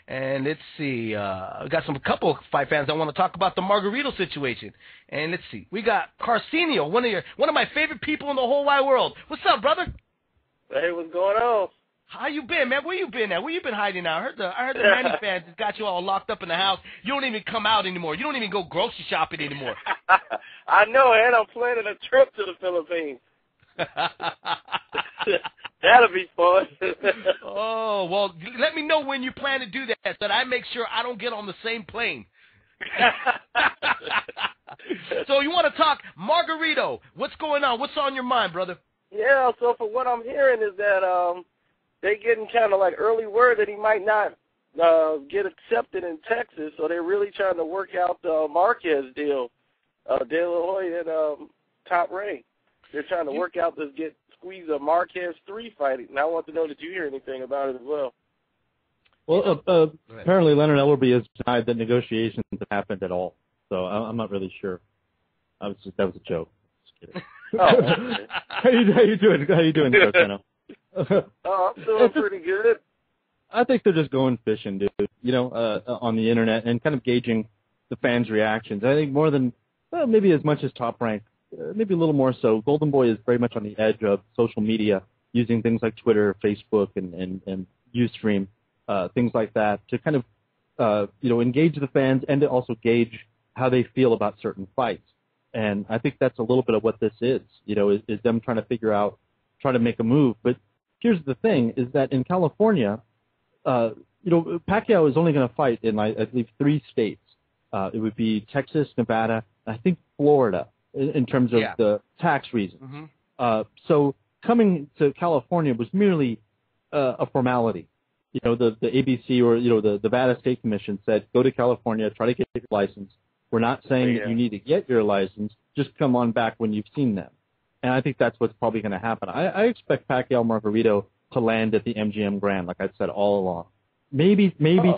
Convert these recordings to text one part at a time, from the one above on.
And let's see, we got a couple of fight fans that want to talk about the margarito situation. And let's see, we got Karceno, one of my favorite people in the whole wide world. What's up, brother? Hey, what's going on? How you been, man? Where you been at? Where you been hiding out? I heard the Manny fans got you all locked up in the house. You don't even come out anymore. You don't even go grocery shopping anymore. I know, and I'm planning a trip to the Philippines. That'll be fun. Oh, well, let me know when you plan to do that so that I make sure I don't get on the same plane. So you want to talk margarito. What's going on? What's on your mind, brother? Yeah, so for what I'm hearing is that they getting kind of like early word that he might not get accepted in Texas, so they're really trying to work out the Marquez deal, De La Hoya and Top Rank. They're trying to work out this squeeze a Marquez 3 fight, and I want to know, did you hear anything about it as well? Well, apparently Leonard Ellerby has denied that negotiations have happened at all, so I'm not really sure. That was a joke. Just kidding. Oh. How you doing? How you doing, Karceno? Oh, I'm doing pretty good. I think they're just going fishing, dude. On the internet and kind of gauging the fans' reactions. I think more than maybe as much as Top Rank, maybe a little more so. Golden Boy is very much on the edge of social media, using things like Twitter, Facebook, and Ustream, things like that to kind of engage the fans and to also gauge how they feel about certain fights. And I think that's a little bit of what this is them trying to figure out, trying to make a move. But here's the thing, is that in California, Pacquiao is only going to fight in, I believe, 3 states. It would be Texas, Nevada, and I think Florida in terms of the tax reasons. Mm-hmm. So coming to California was merely a formality. The ABC or, the Nevada State Commission said, go to California, try to get your license. We're not saying that you need to get your license. Just come on back when you've seen them. And I think that's what's probably going to happen. I expect Pacquiao Margarito to land at the MGM Grand, like I've said all along. Maybe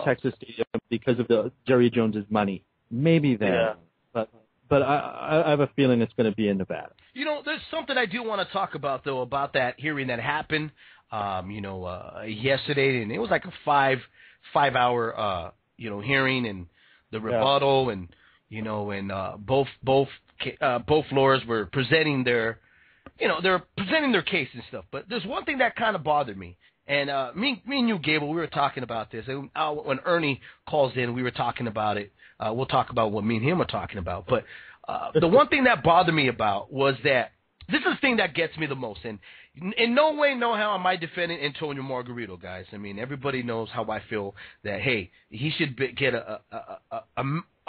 Texas Stadium because of the Jerry Jones's money. Maybe there. Yeah. But I have a feeling it's going to be in Nevada. There's something I do want to talk about, though, about that hearing that happened, yesterday. And it was like a five-hour, hearing and the rebuttal and, both lawyers were presenting their case and stuff. But there's one thing that kind of bothered me. And me and you, Gable, we were talking about this. And when Ernie calls in, we were talking about it. We'll talk about what me and him are talking about. But the one thing that bothered me about was that this is the thing that gets me the most. And in no way, no how am I defending Antonio Margarito, guys. I mean, everybody knows how I feel that, hey, he should get a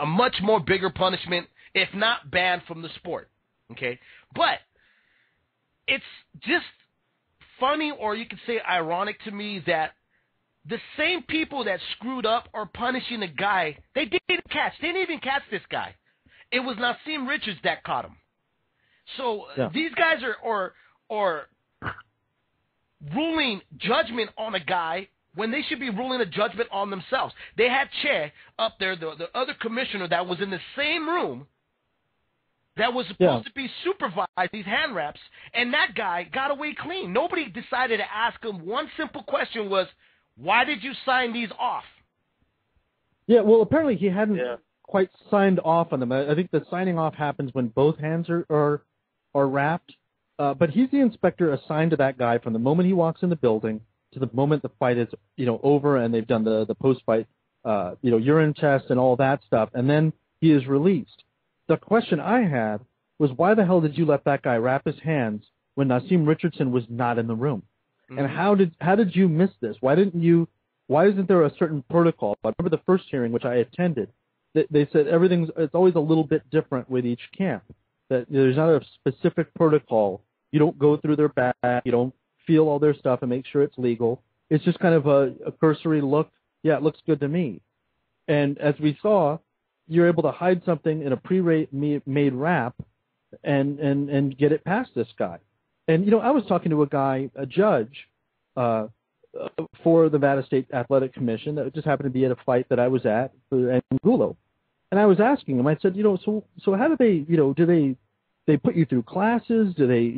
much more bigger punishment, if not banned from the sport. Okay? But it's just funny, or you could say ironic to me, that the same people that screwed up are punishing a guy they didn't even catch this guy. It was Naseem Richards that caught him. So these guys are ruling judgment on a guy when they should be ruling a judgment on themselves. They had Che up there, the other commissioner that was in the same room that was supposed to be supervised these hand wraps, and that guy got away clean. Nobody decided to ask him. One simple question was, why did you sign these off? Yeah, well, apparently he hadn't quite signed off on them. I think the signing off happens when both hands are wrapped. But he's the inspector assigned to that guy from the moment he walks in the building to the moment the fight is over and they've done the post-fight urine test and all that stuff, and then he is released. The question I had was, why the hell did you let that guy wrap his hands when Naseem Richardson was not in the room? Mm-hmm. And how did you miss this? Why isn't there a certain protocol? I remember the first hearing, which I attended, they said it's always a little bit different with each camp. That there's not a specific protocol. You don't go through their bag. You don't feel all their stuff and make sure it's legal. It's just kind of a cursory look. Yeah, it looks good to me. And as we saw, you're able to hide something in a pre-made wrap and get it past this guy. And, I was talking to a judge for the Nevada State Athletic Commission that just happened to be at a fight that I was at in Angulo. And I was asking him, I said, so how do they put you through classes? Do they,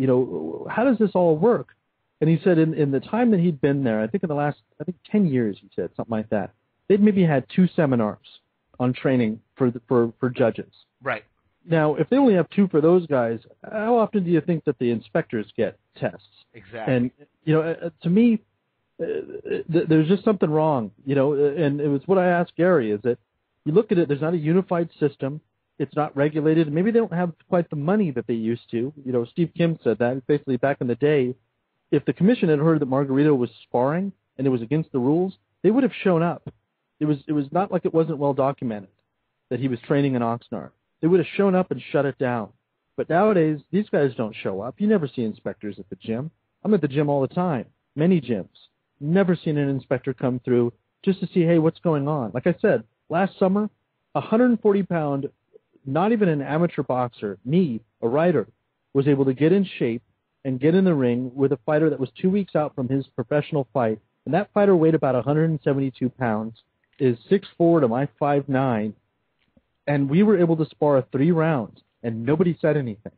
how does this all work? And he said in the time that he'd been there, I think in the last, 10 years, he said, something like that, they'd maybe had 2 seminars on training for judges. Right. Now, if they only have 2 for those guys, how often do you think that the inspectors get tests? Exactly. And, to me, there's just something wrong, and it was what I asked Gary, is that you look at it, there's not a unified system, it's not regulated, maybe they don't have quite the money that they used to. Steve Kim said that, basically back in the day, if the commission had heard that Margarito was sparring and it was against the rules, they would have shown up. It was not like it wasn't well documented that he was training in Oxnard. They would have shown up and shut it down. But nowadays, these guys don't show up. You never see inspectors at the gym. I'm at the gym all the time, many gyms. Never seen an inspector come through just to see, hey, what's going on? Like I said, last summer, 140-pound, not even an amateur boxer, me, a writer, was able to get in shape and get in the ring with a fighter that was 2 weeks out from his professional fight. And that fighter weighed about 172 pounds, is 6'4" to my 5'9", and we were able to spar 3 rounds, and nobody said anything.